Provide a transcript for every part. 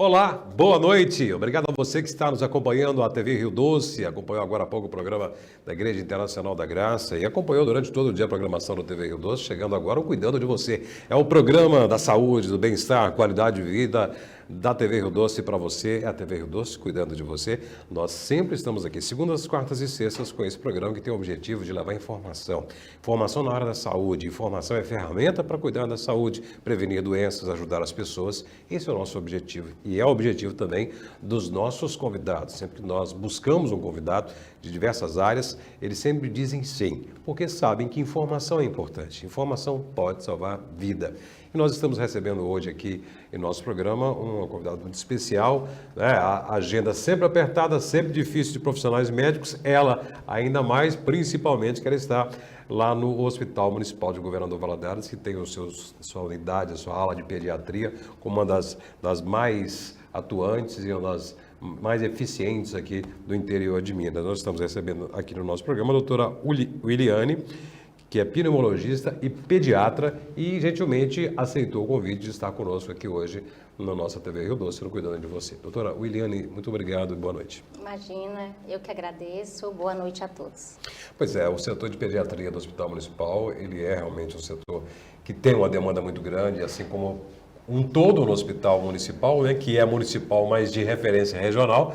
Olá, boa noite. Obrigado a você que está nos acompanhando à TV Rio Doce, acompanhou agora há pouco o programa da Igreja Internacional da Graça e acompanhou durante todo o dia a programação da TV Rio Doce, chegando agora o Cuidando de Você. É o programa da saúde, do bem-estar, qualidade de vida da TV Rio Doce para você, é a TV Rio Doce cuidando de você. Nós sempre estamos aqui, segundas, quartas e sextas, com esse programa que tem o objetivo de levar informação. Informação na área da saúde, informação é ferramenta para cuidar da saúde, prevenir doenças, ajudar as pessoas. Esse é o nosso objetivo e é o objetivo também dos nossos convidados. Sempre que nós buscamos um convidado de diversas áreas, eles sempre dizem sim, porque sabem que informação é importante. Informação pode salvar vida. E nós estamos recebendo hoje aqui em nosso programa um convidado muito especial, né? A agenda sempre apertada, sempre difícil de profissionais médicos, ela ainda mais, principalmente, que ela está lá no Hospital Municipal de Governador Valadares, que tem sua unidade, a sua ala de pediatria, como uma das mais atuantes e uma das mais eficientes aqui do interior de Minas. Nós estamos recebendo aqui no nosso programa a doutora Wiliane, que é pneumologista e pediatra e gentilmente aceitou o convite de estar conosco aqui hoje na nossa TV Rio Doce, no Cuidando de Você. Doutora Wiliane, muito obrigado e boa noite. Imagina, eu que agradeço. Boa noite a todos. Pois é, o setor de pediatria do Hospital Municipal, ele é realmente um setor que tem uma demanda muito grande, assim como um todo no Hospital Municipal, né, que é municipal, mas de referência regional,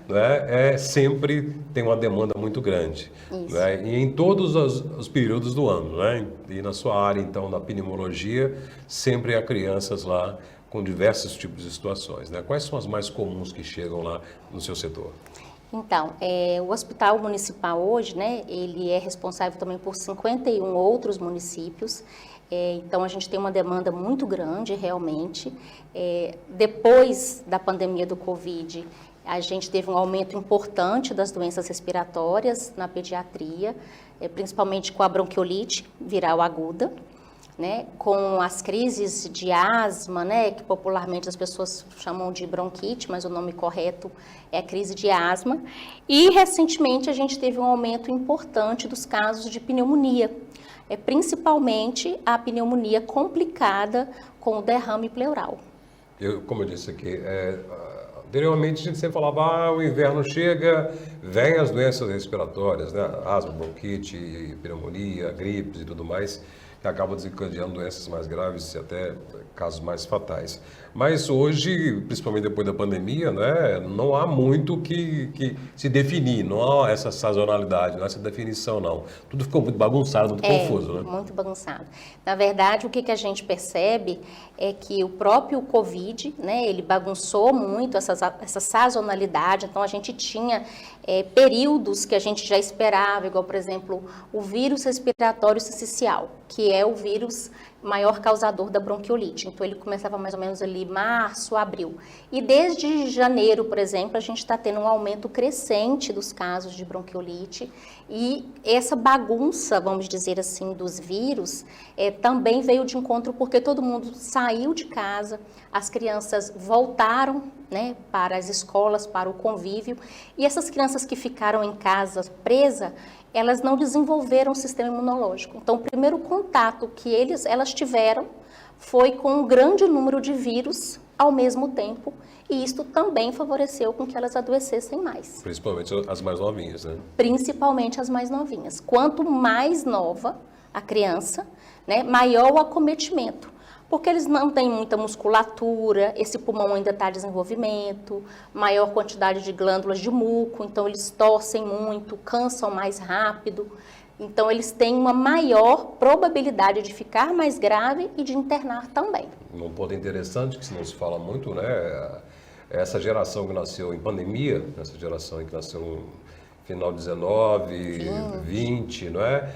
né, sempre tem uma demanda muito grande. Né, e em todos os períodos do ano. Né, e na sua área, então, da pneumologia, sempre há crianças lá com diversos tipos de situações. Né? Quais são as mais comuns que chegam lá no seu setor? Então, o Hospital Municipal hoje, né, ele é responsável também por 51 outros municípios. Então, a gente tem uma demanda muito grande, realmente. Depois da pandemia do Covid, a gente teve um aumento importante das doenças respiratórias na pediatria, principalmente com a bronquiolite viral aguda, né, com as crises de asma, né, que popularmente as pessoas chamam de bronquite, mas o nome correto é a crise de asma. E, recentemente, a gente teve um aumento importante dos casos de pneumonia, principalmente a pneumonia complicada com o derrame pleural. Como eu disse aqui, anteriormente a gente sempre falava, o inverno chega, vem as doenças respiratórias, né? Asma, bronquite, pneumonia, gripes e tudo mais, que acabam desencadeando doenças mais graves e até casos mais fatais. Mas hoje, principalmente depois da pandemia, né, não há muito que se definir, não há essa sazonalidade, não há essa definição, não. Tudo ficou muito bagunçado, muito confuso, né? Muito bagunçado. Na verdade, o que a gente percebe é que o próprio Covid, né, ele bagunçou muito essa sazonalidade, então a gente tinha períodos que a gente já esperava, igual, por exemplo, o vírus respiratório sincicial, que é o vírus maior causador da bronquiolite. Então, ele começava mais ou menos ali março, abril. E desde janeiro, por exemplo, a gente está tendo um aumento crescente dos casos de bronquiolite. E essa bagunça, vamos dizer assim, dos vírus, também veio de encontro porque todo mundo saiu de casa, as crianças voltaram, né, para as escolas, para o convívio. E essas crianças que ficaram em casa presas, elas não desenvolveram o sistema imunológico. Então, o primeiro contato que elas tiveram foi com um grande número de vírus ao mesmo tempo, e isto também favoreceu com que elas adoecessem mais. Principalmente as mais novinhas, né? Principalmente as mais novinhas. Quanto mais nova a criança, né, maior o acometimento. Porque eles não têm muita musculatura, esse pulmão ainda está em desenvolvimento, maior quantidade de glândulas de muco, então eles tossem muito, cansam mais rápido. Então eles têm uma maior probabilidade de ficar mais grave e de internar também. Um ponto interessante, que se não se fala muito, né? Essa geração que nasceu em pandemia, essa geração que nasceu no final de 19, 20, não é?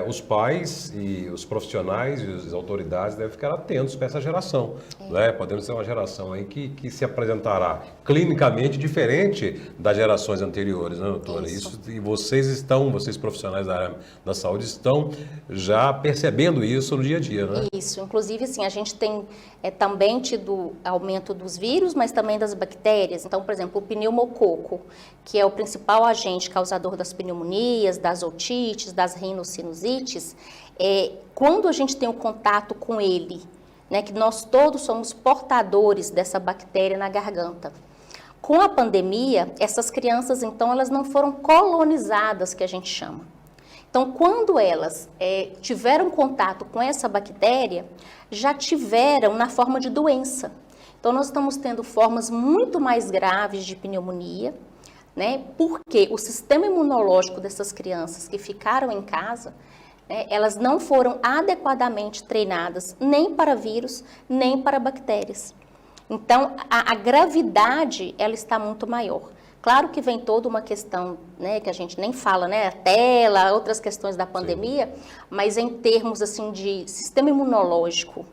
Os pais e os profissionais e as autoridades devem ficar atentos para essa geração. Né? Podemos ter uma geração aí que se apresentará clinicamente diferente das gerações anteriores, né, doutora? Isso, e vocês profissionais da área da saúde, estão já percebendo isso no dia a dia, né? Isso, inclusive, assim, a gente tem também tido aumento dos vírus, mas também das bactérias. Então, por exemplo, o pneumococo, que é o principal agente causador das pneumonias, das otites, das rinossinusites, quando a gente tem o contato com ele né, que nós todos somos portadores dessa bactéria na garganta. Com a pandemia, essas crianças, então, elas não foram colonizadas, que a gente chama. Então, quando elas tiveram contato com essa bactéria, já tiveram na forma de doença. Então, nós estamos tendo formas muito mais graves de pneumonia, né? Porque o sistema imunológico dessas crianças que ficaram em casa, né, elas não foram adequadamente treinadas nem para vírus, nem para bactérias. Então, a gravidade, ela está muito maior. Claro que vem toda uma questão, né, que a gente nem fala, né, a tela, outras questões da pandemia, sim, mas em termos assim de sistema imunológico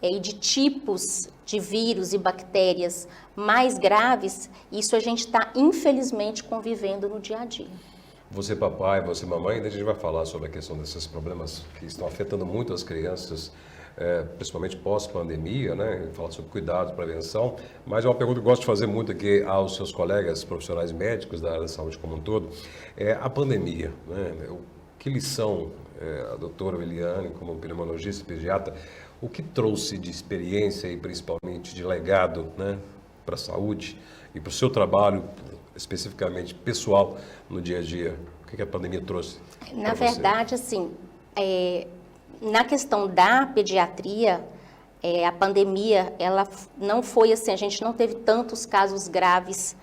e de tipos de vírus e bactérias mais graves, isso a gente está, infelizmente, convivendo no dia a dia. Você, papai, você, mamãe, a gente vai falar sobre a questão desses problemas que estão afetando muito as crianças, principalmente pós-pandemia, né? Falar sobre cuidado, prevenção, mas é uma pergunta que eu gosto de fazer muito aqui aos seus colegas profissionais médicos da área da saúde como um todo, a pandemia, né? Que lição, a doutora Eliane, como pneumologista e pediatra, o que trouxe de experiência e principalmente de legado, né, para a saúde e para o seu trabalho, especificamente pessoal, no dia a dia? O que a pandemia trouxe? Na verdade, assim, na questão da pediatria, a pandemia, ela não foi assim, a gente não teve tantos casos graves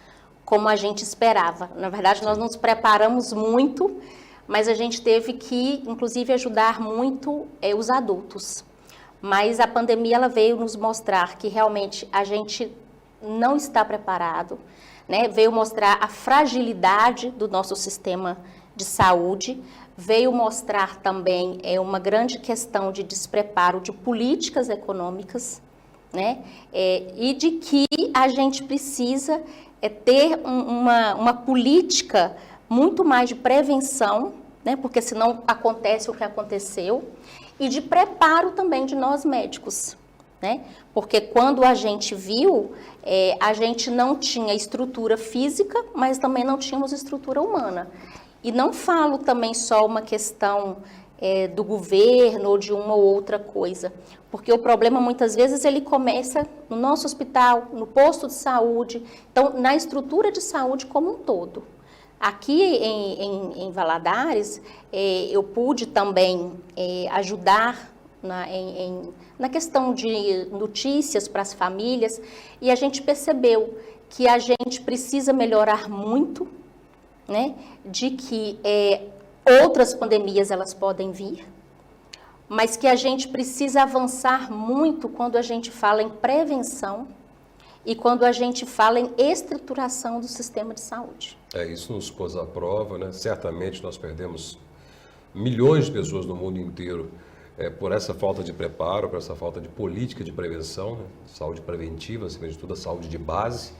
como a gente esperava. Na verdade, nós nos preparamos muito, mas a gente teve que, inclusive, ajudar muito os adultos. Mas a pandemia, ela veio nos mostrar que realmente a gente não está preparado, né? Veio mostrar a fragilidade do nosso sistema de saúde, veio mostrar também uma grande questão de despreparo de políticas econômicas, né? E de que a gente precisa ter uma política muito mais de prevenção, né? Porque senão acontece o que aconteceu, e de preparo também de nós médicos, né? Porque quando a gente viu, a gente não tinha estrutura física, mas também não tínhamos estrutura humana. E não falo também só uma questão do governo ou de uma ou outra coisa, porque o problema muitas vezes ele começa no nosso hospital, no posto de saúde, então na estrutura de saúde como um todo. Aqui em Valadares, eu pude também ajudar na questão de notícias para as famílias, e a gente percebeu que a gente precisa melhorar muito, né, de que outras pandemias elas podem vir, mas que a gente precisa avançar muito quando a gente fala em prevenção e quando a gente fala em estruturação do sistema de saúde. Isso nos pôs à prova, né? Certamente nós perdemos milhões de pessoas no mundo inteiro por essa falta de preparo, por essa falta de política de prevenção, né? Saúde preventiva, acima de tudo a saúde de base,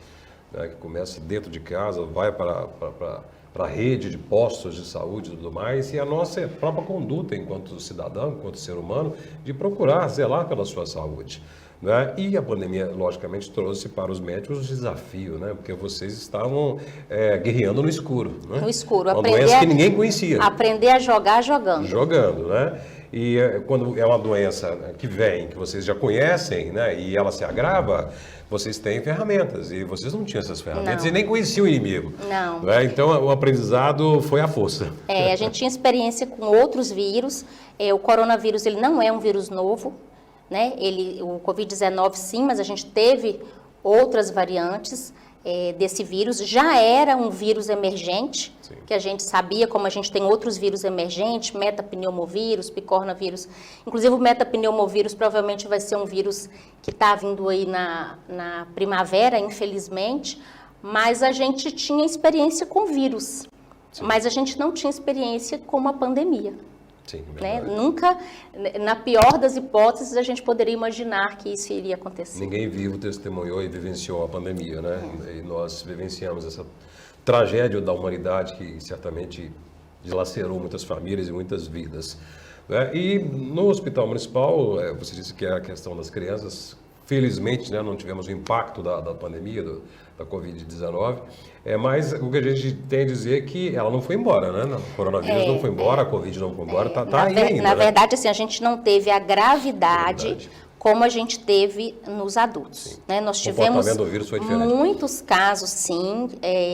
né? Que começa dentro de casa, vai para a rede de postos de saúde e tudo mais, e a nossa própria conduta enquanto cidadão, enquanto ser humano, de procurar zelar pela sua saúde. Né? E a pandemia, logicamente, trouxe para os médicos o desafio, né? Porque vocês estavam guerreando no escuro. Né? No escuro, uma doença que ninguém conhecia. Aprender a jogar jogando. Jogando, né? E quando é uma doença que vem, que vocês já conhecem, né? E ela se agrava, vocês têm ferramentas, e vocês não tinham essas ferramentas, não. E nem conheciam o inimigo. Não. Né? Então, o aprendizado foi à força. A gente tinha experiência com outros vírus, o coronavírus ele não é um vírus novo, né? O Covid-19 sim, mas a gente teve outras variantes desse vírus. Já era um vírus emergente, sim, que a gente sabia, como a gente tem outros vírus emergentes, metapneumovírus, picornavírus. Inclusive o metapneumovírus provavelmente vai ser um vírus que está vindo aí na primavera, infelizmente, mas a gente tinha experiência com vírus, sim, mas a gente não tinha experiência com uma pandemia. Sim, né? Nunca, na pior das hipóteses, a gente poderia imaginar que isso iria acontecer. Ninguém vivo testemunhou e vivenciou a pandemia, né? E nós vivenciamos essa tragédia da humanidade que certamente dilacerou muitas famílias e muitas vidas. Né? E no Hospital Municipal, você disse que é a questão das crianças. Felizmente, né, não tivemos o impacto da pandemia, da Covid-19, mas o que a gente tem a dizer é que ela não foi embora, né? O coronavírus não foi embora, a Covid não foi embora, está aí ainda. Na verdade, assim, a gente não teve a gravidade como a gente teve nos adultos. Né? Nós tivemos do vírus foi diferente. muitos casos, sim,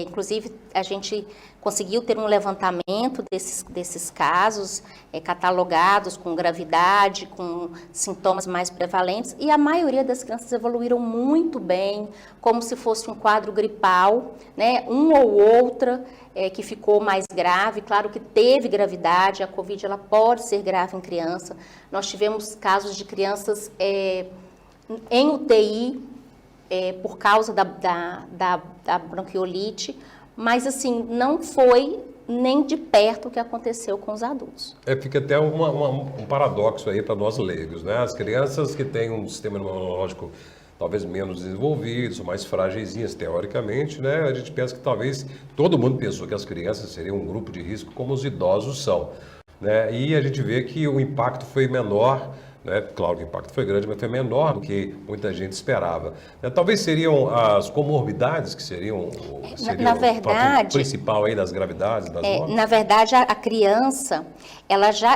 inclusive a gente conseguiu ter um levantamento desses casos catalogados com gravidade, com sintomas mais prevalentes, e a maioria das crianças evoluíram muito bem, como se fosse um quadro gripal, né? Um ou outra que ficou mais grave. Claro que teve gravidade, a Covid ela pode ser grave em criança. Nós tivemos casos de crianças em UTI por causa da bronquiolite, mas assim, não foi nem de perto o que aconteceu com os adultos. Fica até um paradoxo aí para nós leigos, né? As crianças que têm um sistema imunológico talvez menos desenvolvido, são mais fragilzinhas teoricamente, né? A gente pensa que talvez todo mundo pensou que as crianças seriam um grupo de risco como os idosos são, né? E a gente vê que o impacto foi menor, né? Claro que o impacto foi grande, mas foi menor do que muita gente esperava. Talvez seriam as comorbidades que seriam na verdade, o fator principal aí das gravidades, das mortes? Na verdade, a criança,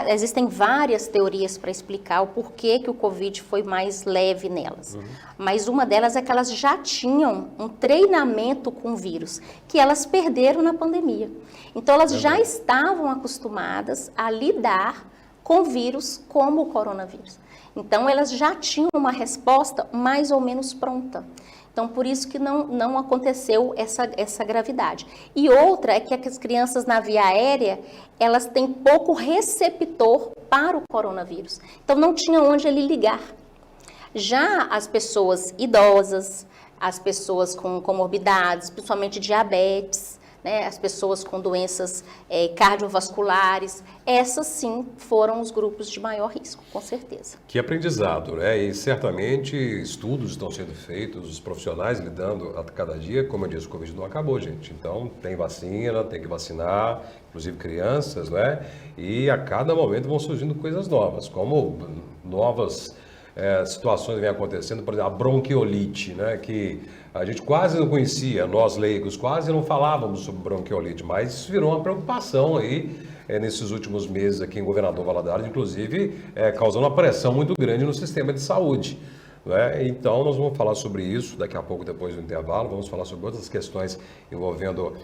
existem várias teorias para explicar o porquê que o Covid foi mais leve nelas. Mas uma delas é que elas já tinham um treinamento com o vírus, que elas perderam na pandemia. Então, elas já estavam acostumadas a lidar com vírus como o coronavírus. Então, elas já tinham uma resposta mais ou menos pronta. Então, por isso que não aconteceu essa gravidade. E outra é que as crianças na via aérea, elas têm pouco receptor para o coronavírus. Então, não tinha onde ele ligar. Já as pessoas idosas, as pessoas com comorbidades, principalmente diabetes, né, as pessoas com doenças cardiovasculares, essas sim foram os grupos de maior risco, com certeza. Que aprendizado, né? E certamente estudos estão sendo feitos, os profissionais lidando a cada dia, como eu disse, o Covid não acabou, gente. Então tem vacina, tem que vacinar, inclusive crianças, né? E a cada momento vão surgindo coisas novas, como novas situações vêm acontecendo, por exemplo, a bronquiolite, né? Que a gente quase não conhecia, nós leigos quase não falávamos sobre bronquiolite, mas isso virou uma preocupação aí nesses últimos meses aqui em Governador Valadares, inclusive causando uma pressão muito grande no sistema de saúde. Né? Então, nós vamos falar sobre isso daqui a pouco, depois do intervalo. Vamos falar sobre outras questões envolvendo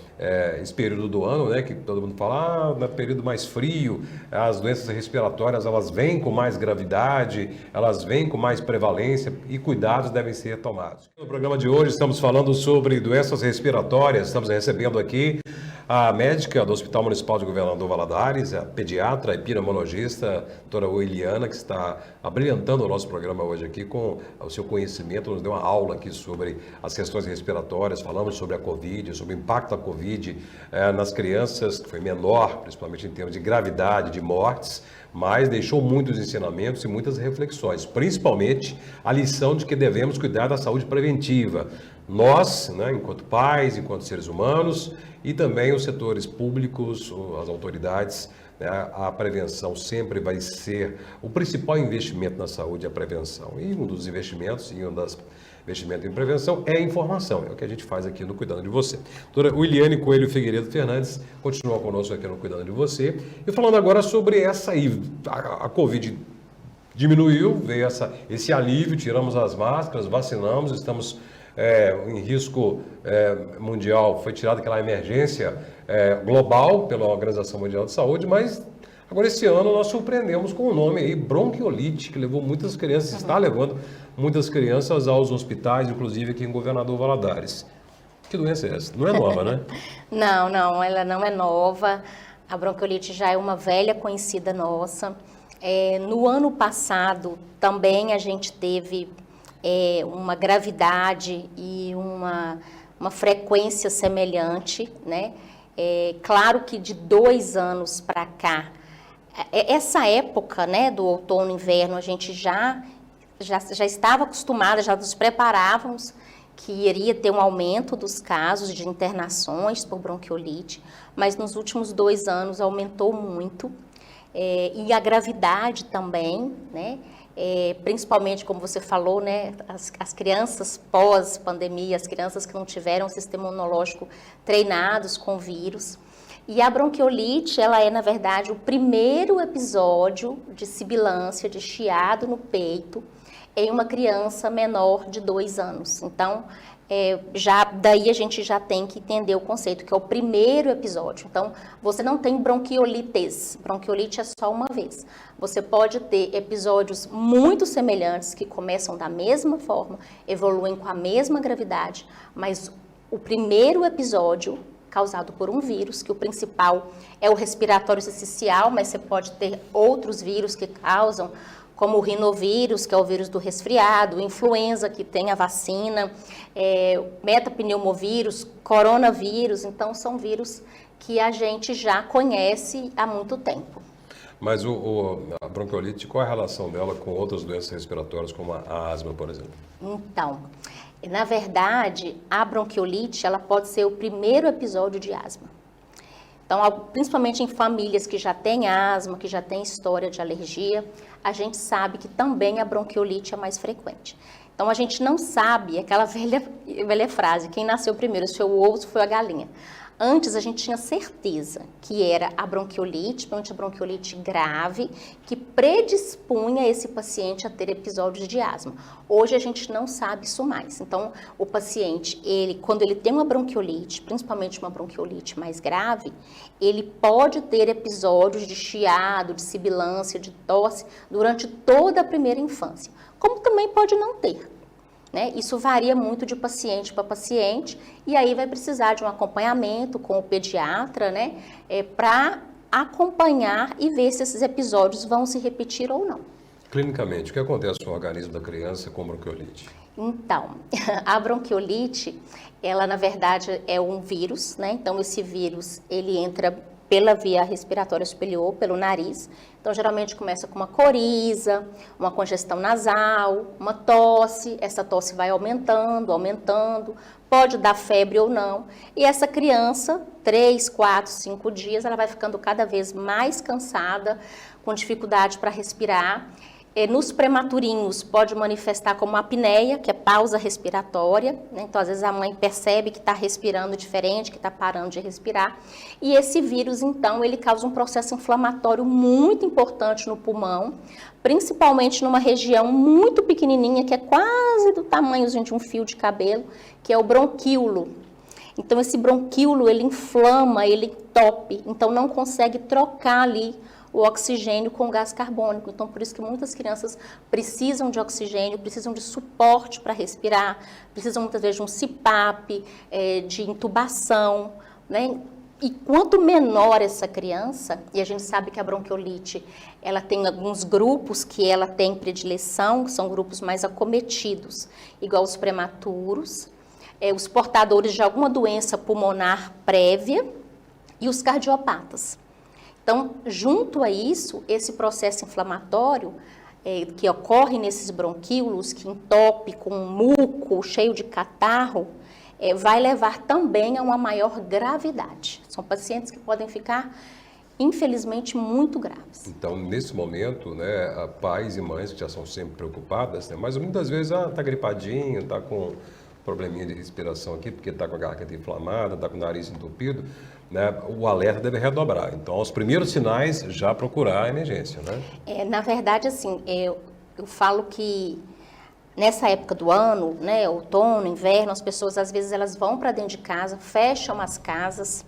esse período do ano, né? Que todo mundo fala, no período mais frio, as doenças respiratórias, elas vêm com mais gravidade, elas vêm com mais prevalência e cuidados devem ser tomados. No programa de hoje, estamos falando sobre doenças respiratórias. Estamos recebendo aqui a médica do Hospital Municipal de Governador Valadares, a pediatra e pneumologista, doutora Uiliana, que está abrilhantando o nosso programa hoje aqui com o seu conhecimento, nos deu uma aula aqui sobre as questões respiratórias, falamos sobre a Covid, sobre o impacto da Covid nas crianças, que foi menor, principalmente em termos de gravidade, de mortes, mas deixou muitos ensinamentos e muitas reflexões, principalmente a lição de que devemos cuidar da saúde preventiva. Nós, né, enquanto pais, enquanto seres humanos, e também os setores públicos, as autoridades, né, a prevenção sempre vai ser o principal investimento na saúde, a prevenção. E um dos investimentos, investimento em prevenção é a informação, é o que a gente faz aqui no Cuidando de Você. Doutora Uiliane Coelho Figueiredo Fernandes continua conosco aqui no Cuidando de Você. E falando agora sobre essa aí, a Covid diminuiu, veio esse alívio, tiramos as máscaras, vacinamos, estamos em risco mundial, foi tirada aquela emergência global pela Organização Mundial de Saúde, mas agora esse ano nós surpreendemos com o nome aí, bronquiolite, que levou muitas crianças, está levando muitas crianças aos hospitais, inclusive aqui em Governador Valadares. Que doença é essa? Não é nova, né? Não, ela não é nova. A bronquiolite já é uma velha conhecida nossa. No ano passado também a gente teve uma gravidade e uma frequência semelhante, né? Claro que de 2 anos para cá, essa época, né, do outono e inverno, a gente já estava acostumada, já nos preparávamos que iria ter um aumento dos casos de internações por bronquiolite, mas nos últimos 2 anos aumentou muito, e a gravidade também, né? Principalmente, como você falou, né, as crianças pós-pandemia, as crianças que não tiveram um sistema imunológico treinados com vírus. E a bronquiolite, ela é, na verdade, o primeiro episódio de sibilância, de chiado no peito, em uma criança menor de 2 anos. Então, daí a gente já tem que entender o conceito, que é o primeiro episódio. Então, você não tem bronquiolites. Bronquiolite é só uma vez. Você pode ter episódios muito semelhantes, que começam da mesma forma, evoluem com a mesma gravidade, mas o primeiro episódio, causado por um vírus, que o principal é o respiratório sincicial, mas você pode ter outros vírus que causam, como o rinovírus, que é o vírus do resfriado, o influenza, que tem a vacina, metapneumovírus, coronavírus. Então, são vírus que a gente já conhece há muito tempo. Mas a bronquiolite, qual é a relação dela com outras doenças respiratórias, como a asma, por exemplo? Então, na verdade, a bronquiolite, ela pode ser o primeiro episódio de asma. Então, principalmente em famílias que já têm asma, que já têm história de alergia, a gente sabe que também a bronquiolite é mais frequente. Então, a gente não sabe, aquela velha frase, quem nasceu primeiro, se foi o ovo ou se foi a galinha. Antes, a gente tinha certeza que era a bronquiolite, principalmente a bronquiolite grave, que predispunha esse paciente a ter episódios de asma. Hoje, a gente não sabe isso mais. Então, o paciente, quando ele tem uma bronquiolite, principalmente uma bronquiolite mais grave, ele pode ter episódios de chiado, de sibilância, de tosse, durante toda a primeira infância. Como também pode não ter. Né? Isso varia muito de paciente para paciente e aí vai precisar de um acompanhamento com o pediatra, né? Para acompanhar e ver se esses episódios vão se repetir ou não. Clinicamente, o que acontece no organismo da criança com bronquiolite? Então, a bronquiolite, ela na verdade é um vírus, né? Então esse vírus, ele entra pela via respiratória superior, pelo nariz. Então, geralmente começa com uma coriza, uma congestão nasal, uma tosse. Essa tosse vai aumentando, pode dar febre ou não. E essa criança, 3, 4, 5 dias, ela vai ficando cada vez mais cansada, com dificuldade para respirar. Nos prematurinhos pode manifestar como apneia, que é pausa respiratória, né? Então às vezes a mãe percebe que está respirando diferente, que está parando de respirar, e esse vírus então ele causa um processo inflamatório muito importante no pulmão, principalmente numa região muito pequenininha, que é quase do tamanhozinho de um fio de cabelo, que é o bronquíolo. Então esse bronquíolo ele inflama, ele entope, então não consegue trocar ali o oxigênio com o gás carbônico. Então, por isso que muitas crianças precisam de oxigênio, precisam de suporte para respirar, precisam muitas vezes de um CPAP, de intubação, né? E quanto menor essa criança, e a gente sabe que a bronquiolite, ela tem alguns grupos que ela tem predileção, que são grupos mais acometidos, igual os prematuros, os portadores de alguma doença pulmonar prévia e os cardiopatas. Então, junto a isso, esse processo inflamatório que ocorre nesses bronquíolos, que entope com muco, cheio de catarro, vai levar também a uma maior gravidade. São pacientes que podem ficar, infelizmente, muito graves. Então, nesse momento, né, pais e mães que já são sempre preocupadas, né, mas muitas vezes está gripadinho, está com probleminha de respiração aqui, porque está com a garganta inflamada, está com o nariz entupido, né, o alerta deve redobrar. Então, aos primeiros sinais, já procurar a emergência, né? Na verdade, assim, eu falo que nessa época do ano, né, outono, inverno, as pessoas às vezes elas vão para dentro de casa, fecham as casas,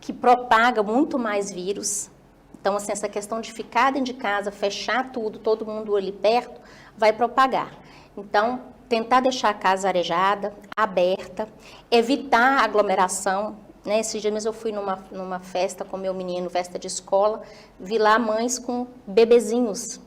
que propaga muito mais vírus. Então, assim, essa questão de ficar dentro de casa, fechar tudo, todo mundo ali perto, vai propagar. Então, tentar deixar a casa arejada, aberta, evitar aglomeração. Né? Esses dias mesmo eu fui numa festa com meu menino, festa de escola, vi lá mães com bebezinhos,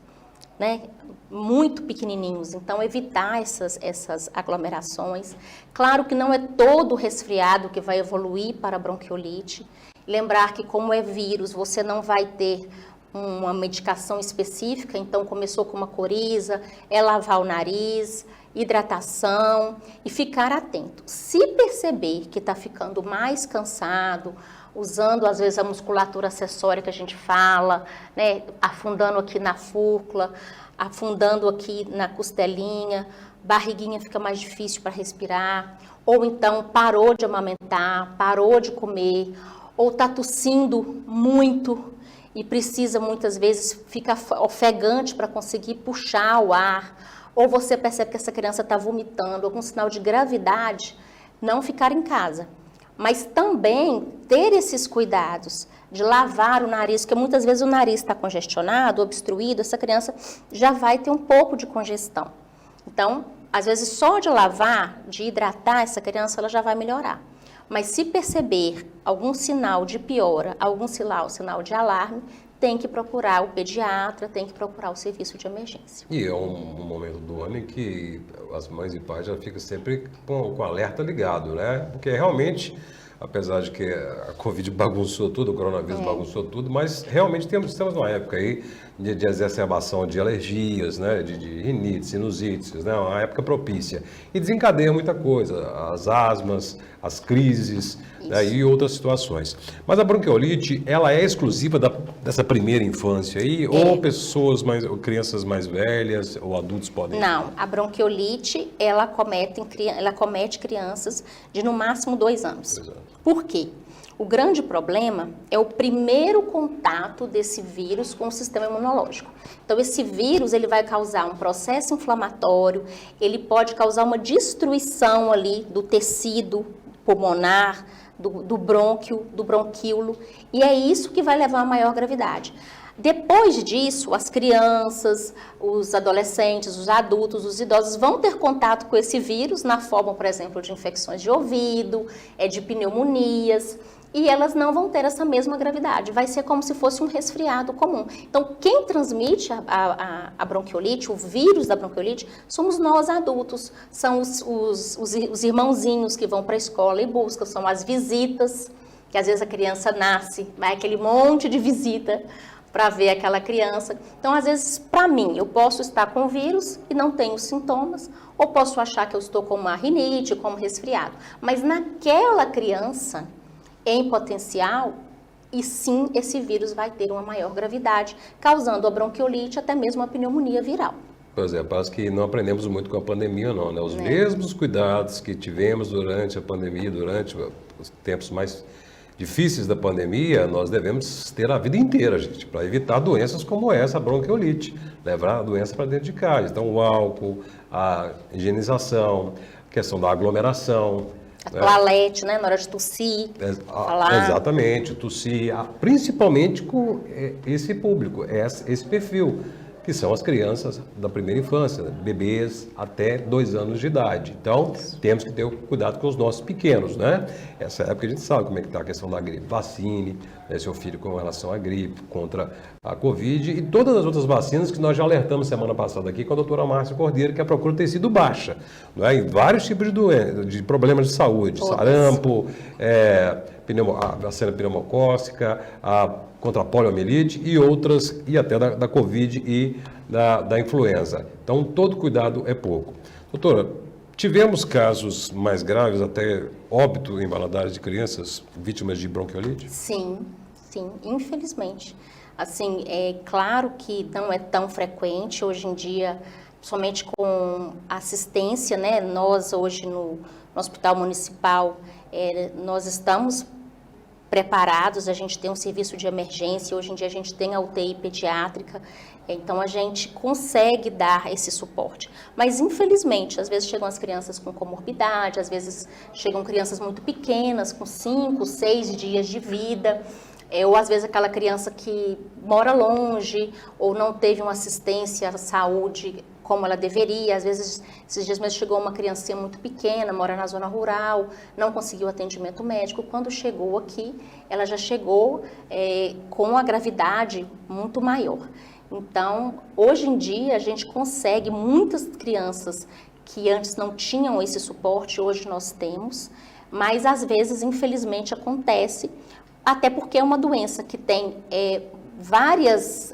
né? Muito pequenininhos. Então, evitar essas aglomerações. Claro que não é todo resfriado que vai evoluir para a bronquiolite. Lembrar que, como é vírus, você não vai ter uma medicação específica, então começou com uma coriza, lavar o nariz, hidratação e ficar atento. Se perceber que está ficando mais cansado, usando às vezes a musculatura acessória que a gente fala, né, afundando aqui na fúrcula, afundando aqui na costelinha, barriguinha fica mais difícil para respirar, ou então parou de amamentar, parou de comer, ou está tossindo muito e precisa muitas vezes ficar ofegante para conseguir puxar o ar, ou você percebe que essa criança está vomitando, algum sinal de gravidade, não ficar em casa. Mas também ter esses cuidados de lavar o nariz, porque muitas vezes o nariz está congestionado, obstruído, essa criança já vai ter um pouco de congestão. Então, às vezes só de lavar, de hidratar essa criança, ela já vai melhorar. Mas se perceber algum sinal de piora, algum sinal de alarme, tem que procurar o pediatra, tem que procurar o serviço de emergência. E é um momento do ano em que as mães e pais já ficam sempre com o alerta ligado, né? Porque realmente, apesar de que a Covid bagunçou tudo, o coronavírus bagunçou tudo, mas realmente estamos numa época aí de exacerbação de alergias, né? De rinite, sinusites, né? Uma época propícia. E desencadeia muita coisa, as asmas, as crises, né? E outras situações. Mas a bronquiolite, ela é exclusiva dessa primeira infância aí? Ou ou crianças mais velhas ou adultos podem? Não, a bronquiolite, ela acomete crianças de no máximo 2 anos. Por quê? O grande problema é o primeiro contato desse vírus com o sistema imunológico. Então, esse vírus, ele vai causar um processo inflamatório, ele pode causar uma destruição ali do tecido pulmonar, do brônquio, do bronquíolo, e é isso que vai levar a maior gravidade. Depois disso, as crianças, os adolescentes, os adultos, os idosos vão ter contato com esse vírus na forma, por exemplo, de infecções de ouvido, de pneumonias, e elas não vão ter essa mesma gravidade. Vai ser como se fosse um resfriado comum. Então, quem transmite a bronquiolite, o vírus da bronquiolite, somos nós adultos. São os irmãozinhos que vão para a escola e buscam, são as visitas, que às vezes a criança nasce, vai aquele monte de visita para ver aquela criança. Então, às vezes, para mim, eu posso estar com o vírus e não tenho sintomas, ou posso achar que eu estou com uma rinite, com um resfriado. Mas naquela criança, em potencial, e sim, esse vírus vai ter uma maior gravidade, causando a bronquiolite, até mesmo a pneumonia viral. Pois é, parece que não aprendemos muito com a pandemia, não, né? Os mesmos cuidados que tivemos durante a pandemia, durante os tempos mais difíceis da pandemia, nós devemos ter a vida inteira, gente, para evitar doenças como essa, a bronquiolite, levar a doença para dentro de casa. Então, o álcool, a higienização, a questão da aglomeração, a toalete, né, na hora de tossir, falar. Exatamente, tossir, principalmente com esse público, esse perfil, que são as crianças da primeira infância, bebês até 2 anos de idade. Então, temos que ter cuidado com os nossos pequenos, né? Essa época a gente sabe como é que está a questão da gripe. Vacine, né, seu filho com relação à gripe, contra a Covid e todas as outras vacinas que nós já alertamos semana passada aqui com a doutora Márcia Cordeiro, que a procura tem sido baixa, não é? Em vários tipos de problemas de saúde, sarampo, a vacina pneumocócica, contra a poliomielite e outras, e até da Covid e da influenza. Então, todo cuidado é pouco. Doutora, tivemos casos mais graves, até óbito em Valadares de crianças vítimas de bronquiolite? Sim, infelizmente. Assim, é claro que não é tão frequente hoje em dia, somente com assistência, né? Nós hoje no Hospital Municipal, nós estamos preparados, a gente tem um serviço de emergência, hoje em dia a gente tem a UTI pediátrica, então a gente consegue dar esse suporte. Mas infelizmente, às vezes chegam as crianças com comorbidade, às vezes chegam crianças muito pequenas, com 5, 6 dias de vida, ou às vezes aquela criança que mora longe, ou não teve uma assistência à saúde como ela deveria. Às vezes, esses dias mesmo chegou uma criancinha muito pequena, mora na zona rural, não conseguiu atendimento médico. Quando chegou aqui, ela já chegou com a gravidade muito maior. Então, hoje em dia, a gente consegue, muitas crianças que antes não tinham esse suporte, hoje nós temos, mas às vezes, infelizmente, acontece, até porque é uma doença que tem vários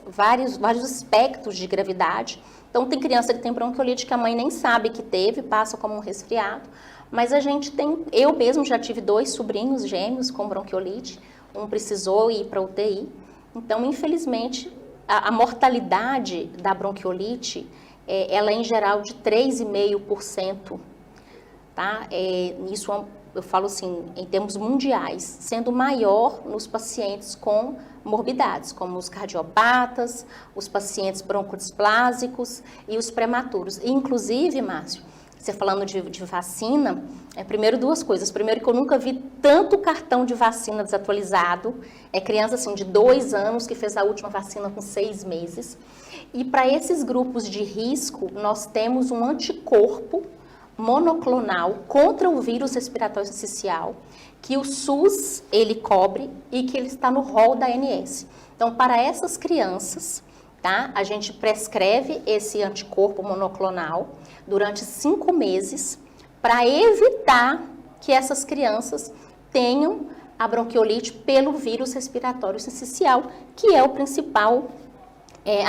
aspectos de gravidade. Então, tem criança que tem bronquiolite que a mãe nem sabe que teve, passa como um resfriado, mas a gente tem, eu mesmo já tive 2 sobrinhos gêmeos com bronquiolite, um precisou ir para UTI, então, infelizmente, a mortalidade da bronquiolite, ela é em geral de 3,5%, tá? Isso eu falo assim, em termos mundiais, sendo maior nos pacientes com morbidades, como os cardiopatas, os pacientes broncodisplásicos e os prematuros. E, inclusive, Márcio, você falando de vacina, primeiro duas coisas. Primeiro que eu nunca vi tanto cartão de vacina desatualizado. É criança assim, de 2 anos que fez a última vacina com 6 meses. E para esses grupos de risco, nós temos um anticorpo monoclonal contra o vírus respiratório sincicial, que o SUS ele cobre e que ele está no rol da ANS. Então, para essas crianças, tá, a gente prescreve esse anticorpo monoclonal durante 5 meses para evitar que essas crianças tenham a bronquiolite pelo vírus respiratório sincicial, que é o principal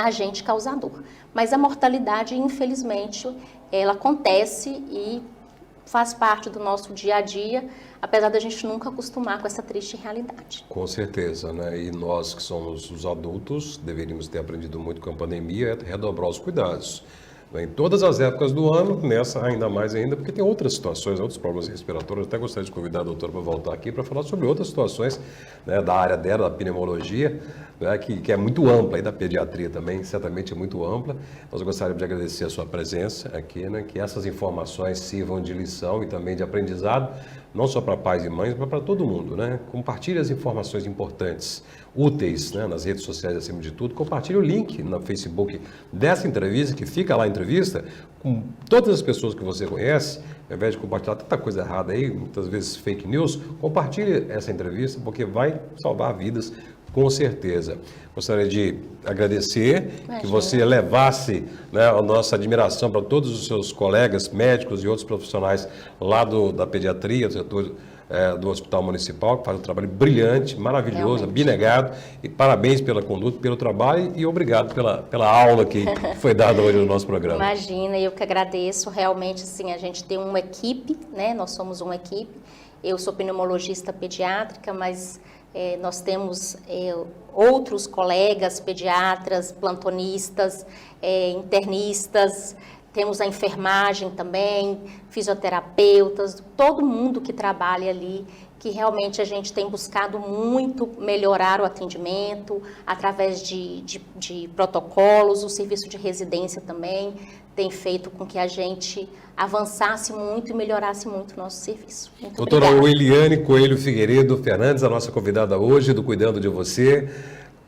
agente causador. Mas a mortalidade, infelizmente, ela acontece e faz parte do nosso dia a dia, apesar da gente nunca acostumar com essa triste realidade. Com certeza, né? E nós que somos os adultos, deveríamos ter aprendido muito com a pandemia, redobrar os cuidados. Em todas as épocas do ano, nessa ainda mais ainda, porque tem outras situações, outros problemas respiratórios. Eu até gostaria de convidar a doutora para voltar aqui para falar sobre outras situações, né, da área dela, da pneumologia, né, que é muito ampla, e da pediatria também, certamente é muito ampla. Nós gostaríamos de agradecer a sua presença aqui, né, que essas informações sirvam de lição e também de aprendizado, não só para pais e mães, mas para todo mundo, né? Compartilhe as informações importantes, úteis, né, nas redes sociais acima de tudo. Compartilhe o link no Facebook dessa entrevista, que fica lá a entrevista, com todas as pessoas que você conhece. Ao invés de compartilhar tanta coisa errada aí, muitas vezes fake news, compartilhe essa entrevista, porque vai salvar vidas, com certeza. Gostaria de agradecer que você levasse, né, a nossa admiração para todos os seus colegas médicos e outros profissionais lá da pediatria, do setor do Hospital Municipal, que faz um trabalho brilhante, maravilhoso, abnegado. E parabéns pela conduta, pelo trabalho e obrigado pela aula que foi dada hoje no nosso programa. Imagina, eu que agradeço. Realmente, assim, a gente tem uma equipe, né? Nós somos uma equipe. Eu sou pneumologista pediátrica, mas nós temos outros colegas pediatras, plantonistas, internistas, temos a enfermagem também, fisioterapeutas, todo mundo que trabalha ali, que realmente a gente tem buscado muito melhorar o atendimento através de protocolos, o serviço de residência também tem feito com que a gente avançasse muito e melhorasse muito o nosso serviço. Muito doutora obrigada. Williane Coelho Figueiredo Fernandes, a nossa convidada hoje do Cuidando de Você.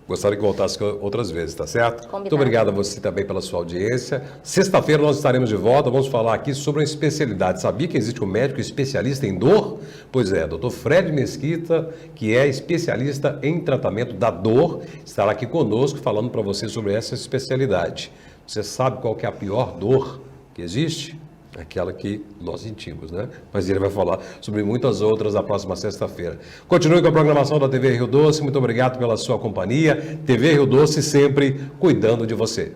Gostaria que voltasse outras vezes, tá certo? Combinado. Muito obrigado a você também pela sua audiência. Sexta-feira nós estaremos de volta, vamos falar aqui sobre uma especialidade. Sabia que existe um médico especialista em dor? Pois é, Dr. Fred Mesquita, que é especialista em tratamento da dor, estará aqui conosco falando para você sobre essa especialidade. Você sabe qual que é a pior dor que existe? Aquela que nós sentimos, né? Mas ele vai falar sobre muitas outras na próxima sexta-feira. Continue com a programação da TV Rio Doce. Muito obrigado pela sua companhia. TV Rio Doce sempre cuidando de você.